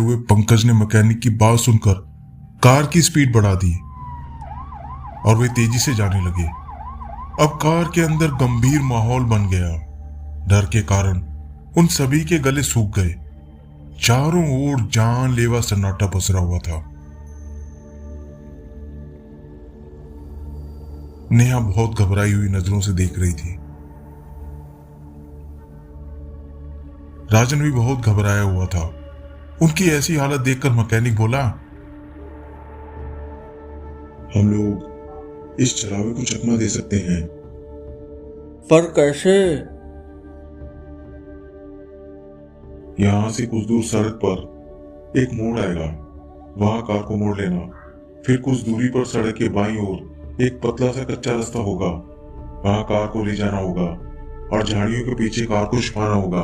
हुए पंकज ने मैकेनिक की बात सुनकर कार की स्पीड बढ़ा दी और वे तेजी से जाने लगे। अब कार के अंदर गंभीर माहौल बन गया। डर के कारण उन सभी के गले सूख गए। चारों ओर जानलेवा सन्नाटा पसरा हुआ था। नेहा बहुत घबराई हुई नजरों से देख रही थी। राजन भी बहुत घबराया हुआ था। उनकी ऐसी हालत देखकर मैकेनिक बोला, हम लोग इस चरावे को चकमा दे सकते हैं। पर कैसे? यहां से कुछ दूर सड़क पर एक मोड़ आएगा, वहां कार को मोड़ लेना। फिर कुछ दूरी पर सड़क के बाईं ओर एक पतला सा कच्चा रास्ता होगा, वहां कार को ले जाना होगा और झाड़ियों के पीछे कार को छुपाना होगा।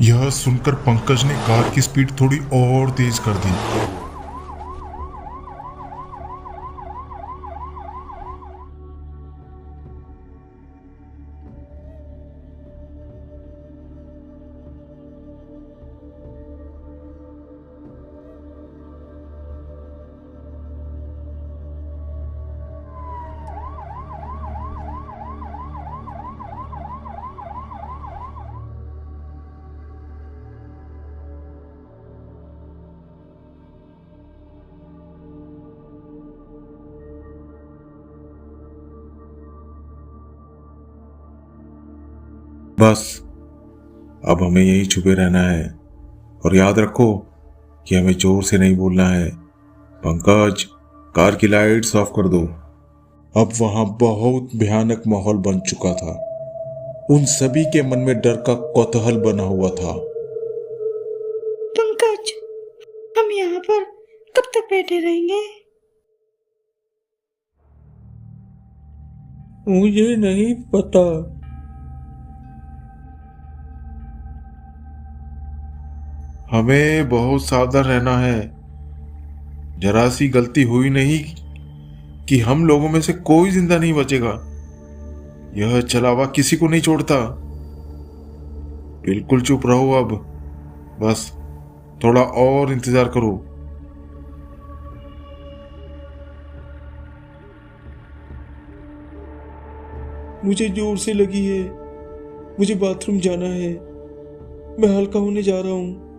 यह सुनकर पंकज ने कार की स्पीड थोड़ी और तेज कर दी। बस अब हमें यहीं छुपे रहना है और याद रखो कि हमें जोर से नहीं बोलना है। पंकज, कार की लाइट्स ऑफ कर दो। अब वहां बहुत भयानक माहौल बन चुका था। उन सभी के मन में डर का कौतूहल बना हुआ था। पंकज, हम यहाँ पर कब तक बैठे रहेंगे? मुझे नहीं पता। हमें बहुत सावधान रहना है। जरा सी गलती हुई नहीं कि हम लोगों में से कोई जिंदा नहीं बचेगा। यह चलावा किसी को नहीं छोड़ता। बिल्कुल चुप रहो। अब बस थोड़ा और इंतजार करो। मुझे जोर से लगी है। मुझे बाथरूम जाना है। मैं हल्का होने जा रहा हूँ।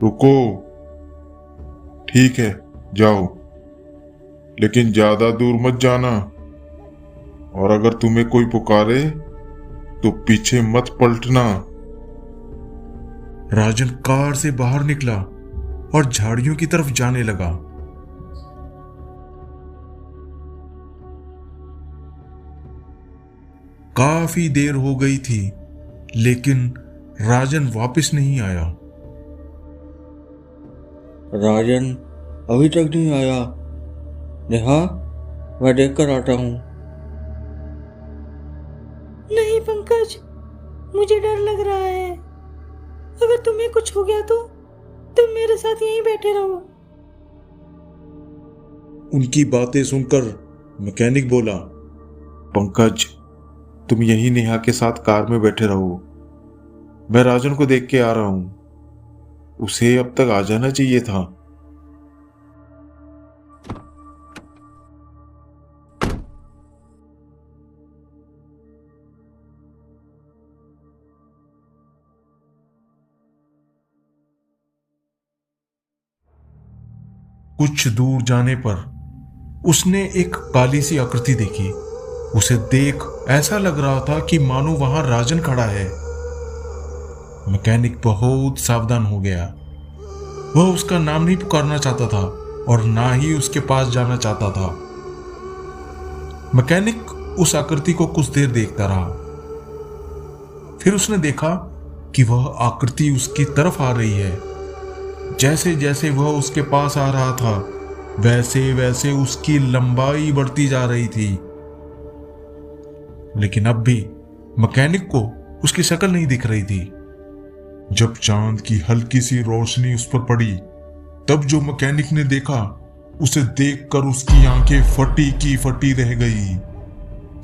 रुको, ठीक है, जाओ, लेकिन ज्यादा दूर मत जाना। और अगर तुम्हें कोई पुकारे तो पीछे मत पलटना। राजन कार से बाहर निकला और झाड़ियों की तरफ जाने लगा। काफी देर हो गई थी, लेकिन राजन वापस नहीं आया। राजन अभी तक नहीं आया। नेहा, मैं देख कर आता हूँ। नहीं पंकज, मुझे डर लग रहा है। अगर तुम्हें कुछ हो गया तो तुम मेरे साथ यहीं बैठे रहो। उनकी बातें सुनकर मैकेनिक बोला, पंकज, तुम यही नेहा के साथ कार में बैठे रहो। मैं राजन को देख के आ रहा हूं। उसे अब तक आ जाना चाहिए था। कुछ दूर जाने पर उसने एक काली सी आकृति देखी। उसे देख ऐसा लग रहा था कि मानो वहां राजन खड़ा है। मैकेनिक बहुत सावधान हो गया। वह उसका नाम नहीं पुकारना चाहता था और ना ही उसके पास जाना चाहता था। मैकेनिक उस आकृति को कुछ देर देखता रहा। फिर उसने देखा कि वह आकृति उसकी तरफ आ रही है। जैसे जैसे वह उसके पास आ रहा था, वैसे वैसे उसकी लंबाई बढ़ती जा रही थी। लेकिन अब भी मैकेनिक को उसकी शक्ल नहीं दिख रही थी। जब चांद की हल्की सी रोशनी उस पर पड़ी, तब जो मैकेनिक ने देखा, उसे देखकर उसकी आंखें फटी की फटी रह गई।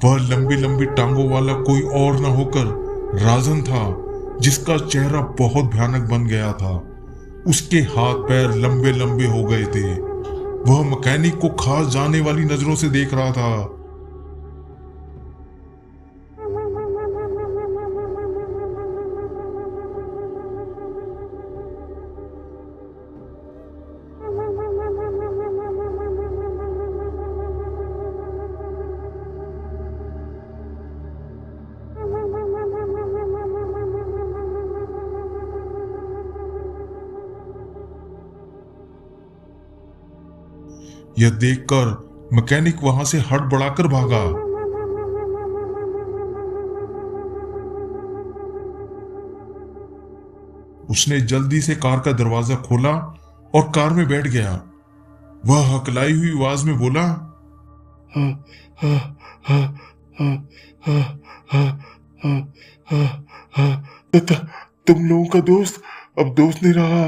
वह लंबी लंबी टांगों वाला कोई और न होकर राजन था। जिसका चेहरा बहुत भयानक बन गया था। उसके हाथ पैर लंबे लंबे हो गए थे। वह मैकेनिक को खास जाने वाली नजरों से देख रहा था। यह देखकर मैकेनिक वहां से हड़बड़ाकर भागा। उसने जल्दी से कार का दरवाजा खोला और कार में बैठ गया। वह हकलाई हुई आवाज में बोला, हाँ हाँ हाँ हाँ हाँ हाँ हाँ हाँ हाँ तुम लोगों का दोस्त अब दोस्त नहीं रहा,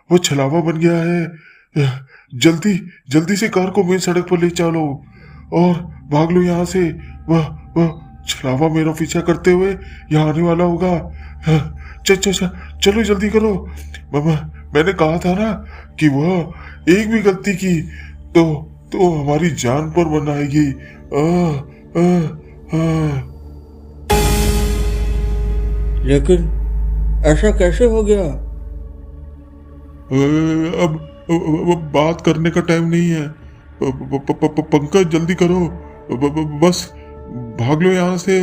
वो छलावा बन गया है। जल्दी जल्दी से कार को मेन सड़क पर ले चलो और भाग लो यहाँ से। वह छलावा मेरा पीछा करते हुए यहाँ आने वाला होगा। चलो जल्दी करो। मैंने कहा था ना कि वह एक भी गलती की तो हमारी जान पर बन आएगी। लेकिन ऐसा कैसे हो गया? अब बात करने का टाइम नहीं है। पंकज जल्दी करो, बस भाग लो यहाँ से।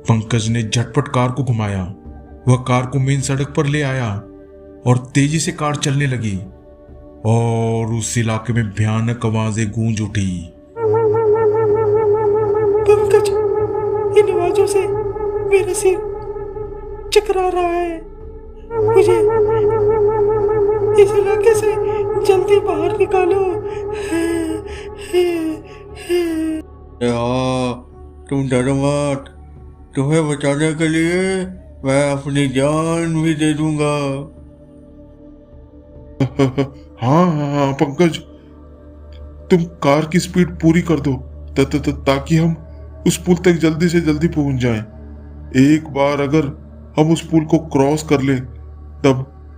पंकज ने झटपट कार को घुमाया। वह कार को मेन सड़क पर ले आया और तेजी से कार चलने लगी और उस इलाके में भयानक आवाजें गूंज उठी। पंकज, इन आवाजों से मेरा सिर चकरा रहा है। मुझे इस इलाके से जल्दी बाहर निकालो। तुम डरो मत, तुम्हें बचाने के लिए मैं अपनी जान भी दे दूंगा। हाँ पंकज, तुम कार की स्पीड पूरी कर दो ताकि हम उस पुल तक जल्दी से जल्दी पहुंच जाएं। एक बार अगर हम उस पुल को क्रॉस कर लें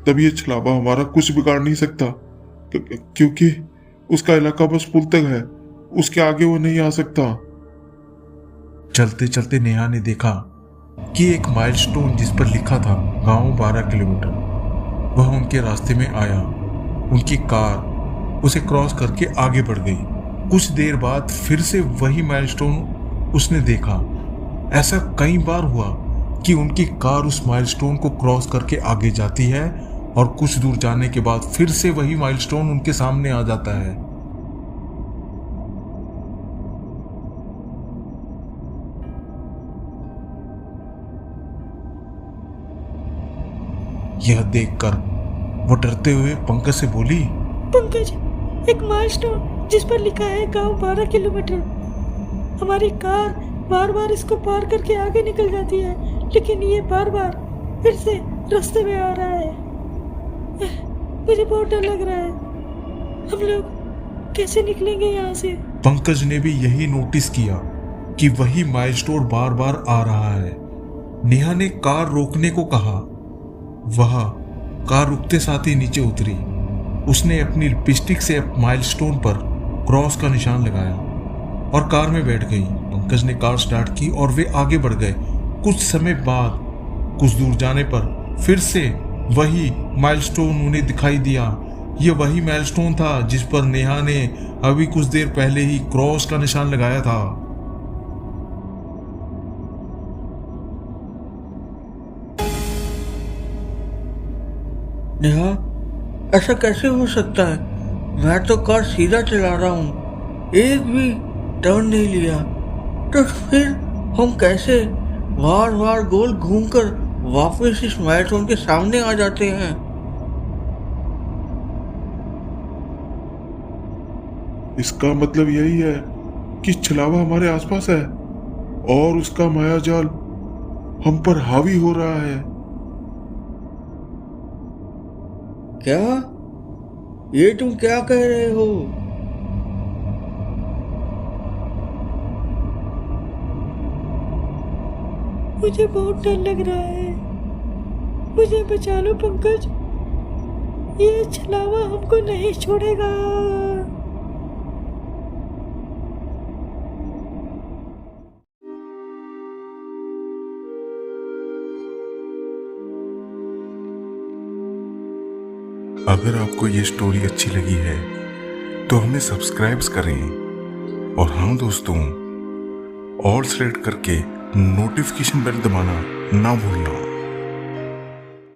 तब ये छलावा हमारा कुछ बिगाड़ नहीं सकता, क्योंकि उसका इलाका बस पुल तक है, उसके आगे वो नहीं आ सकता। चलते चलते नेहा ने देखा कि एक माइलस्टोन जिस पर लिखा था गांव 12 किलोमीटर, वह उनके रास्ते में आया। उनकी कार उसे क्रॉस करके आगे बढ़ गई। कुछ देर बाद फिर से वही माइलस्टोन उसने देखा। ऐसा कई बार हुआ कि उनकी कार उस माइलस्टोन को क्रॉस करके आगे जाती है और कुछ दूर जाने के बाद फिर से वही माइलस्टोन उनके सामने आ जाता है। यह देखकर वो डरते हुए पंकज से बोली, पंकज, एक माइलस्टोन जिस पर लिखा है गांव 12 किलोमीटर। हमारी कार बार बार इसको पार करके आगे निकल जाती है, लेकिन ये बार बार फिर से रास्ते में आ रहा है। मुझे बहुत डर लग रहा है। हम लोग कैसे निकलेंगे यहाँ से? पंकज ने भी यही नोटिस किया कि वही माइलस्टोन बार बार आ रहा है। नेहा ने कार रोकने को कहा। वह कार रुकते साथ ही नीचे उतरी। उसने अपनी लिपस्टिक से माइलस्टोन पर क्रॉस का निशान लगाया और कार में बैठ गई। पंकज ने कार स्टार्ट की और वे आगे बढ़ गए। कुछ समय बाद कुछ दूर जाने पर फिर से वही माइलस्टोन उन्हें दिखाई दिया। यह वही माइलस्टोन था जिस पर नेहा ने अभी कुछ देर पहले ही क्रॉस का निशान लगाया था। नेहा, ऐसा कैसे हो सकता है? मैं तो कार सीधा चला रहा हूँ, एक भी टर्न नहीं लिया। तो फिर हम कैसे बार बार गोल घूमकर वापस इस माइलस्टोन के सामने आ जाते हैं? इसका मतलब यही है कि छलावा हमारे आसपास है और उसका मायाजाल हम पर हावी हो रहा है। क्या? ये तुम क्या कह रहे हो? मुझे बहुत डर लग रहा है। मुझे बचा लो पंकज, ये छलावा हमको नहीं छोड़ेगा। अगर आपको ये स्टोरी अच्छी लगी है तो हमें सब्सक्राइब करें, और हाँ दोस्तों, ऑल सेलेक्ट करके नोटिफिकेशन बेल दबाना ना भूलना।